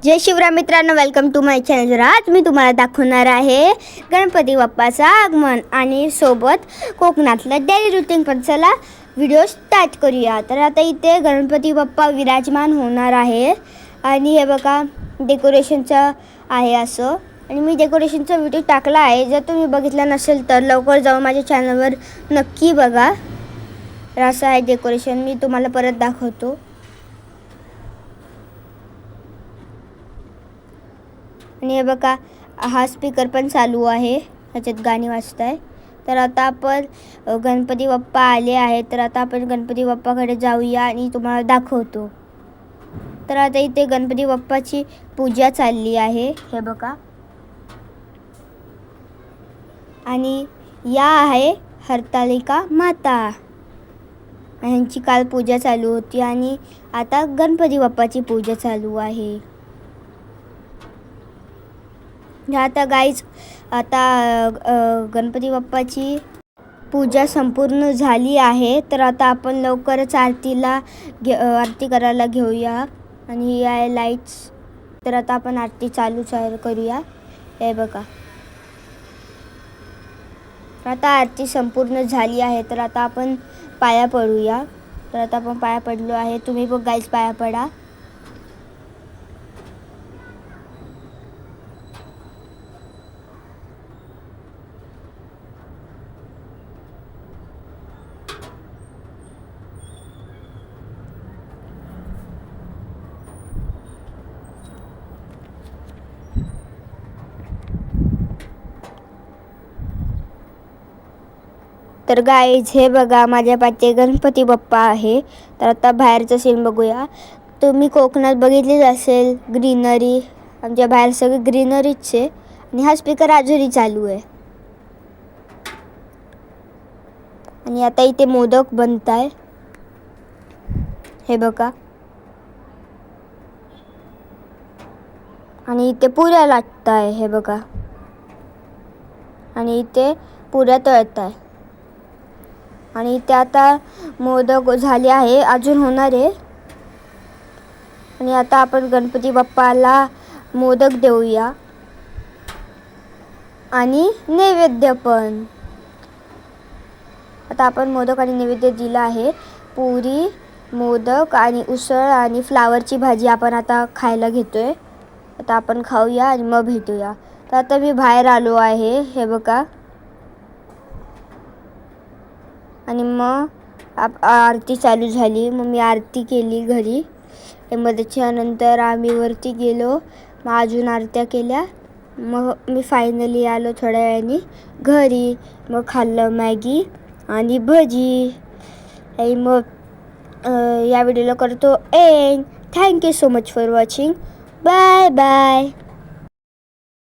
जय शिवराय मित्रांनो, welcome to my channel. आज मी तुम्हाला दाखवणार आहे गणपती बाप्पाचं आगमन आणि सोबत कोकणातलं डेली रुटीन. पण चला व्हिडिओ स्टार्ट करूया. तर आता इथे गणपती बाप्पा विराजमान होणार आहे आणि हे बघा डेकोरेशनचं आहे असं. आणि मी डेकोरेशनचा व्हिडिओ टाकला आहे, जर तुम्ही बघितला नसेल तर लवकर जाऊन माझ्या चॅनलवर नक्की बघा. तर असं आहे डेकोरेशन, मी तुम्हाला परत दाखवतो. आणि हे बघा हा स्पीकर पण चालू आहे, ह्याच्यात गाणी वाजत आहे. तर आता आपण गणपती बाप्पा आले आहेत, तर आता आपण गणपती बाप्पाकडे जाऊया आणि तुम्हाला दाखवतो. तर आता इथे गणपती बाप्पाची पूजा चालली आहे, हे बघा. आणि या आहे हरतालिका माता, यांची काल पूजा चालू होती आणि आता गणपती बाप्पाची पूजा चालू आहे. आता गाईज आता गणपती बाप्पाची पूजा संपूर्ण झाली आहे. तर आता आपण लवकरच आरती करायला घेऊया. आणि ही आहे लाईट्स. तर आता आपण आरती चालू करूया. हे बघा आता आरती संपूर्ण झाली आहे. तर आता आपण पाया पडूया. तर आता आपण पाया पडलो आहे, तुम्ही पण गाईज पाया पडा. तर गाईज हे बघा माझ्या पाठी गणपती बाप्पा आहे. तर आता बाहेरचं सीन बघूया. तुम्ही कोकणात बघितलीच असेल ग्रीनरी, आमच्या बाहेर सगळी ग्रीनरीच आहे. आणि हा स्पीकर अजूनही चालू आहे. आणि आता इथे मोदक बनत आहे, हे बघा. आणि इथे पुऱ्या लाटत आहे, हे बघा. आणि इथे पुऱ्या तळत आहे. आणि इथे आता मोदक झाले आहे, अजून होणार आहे. आणि आता आपण गणपती बाप्पाला मोदक देऊया आणि नैवेद्य पण. आता आपण मोदक आणि नैवेद्य दिला आहे. पुरी, मोदक आणि उसळ आणि फ्लावरची भाजी आपण आता खायला घेतोय. आता आपण खाऊया आणि मग भेटूया. तर आता मी बाहेर आलो आहे, हे बघा. आणि मग आरती चालू झाली, मग मी आरती केली घरी. मग त्याच्यानंतर आम्ही वरती गेलो, मग अजून आरत्या केल्या. मग मी फायनली आलो थोड्या वेळाने घरी. मग खाल्लं मॅगी आणि भजी. आणि मग या व्हिडिओला करतो end. Thank you so much for watching. Bye bye.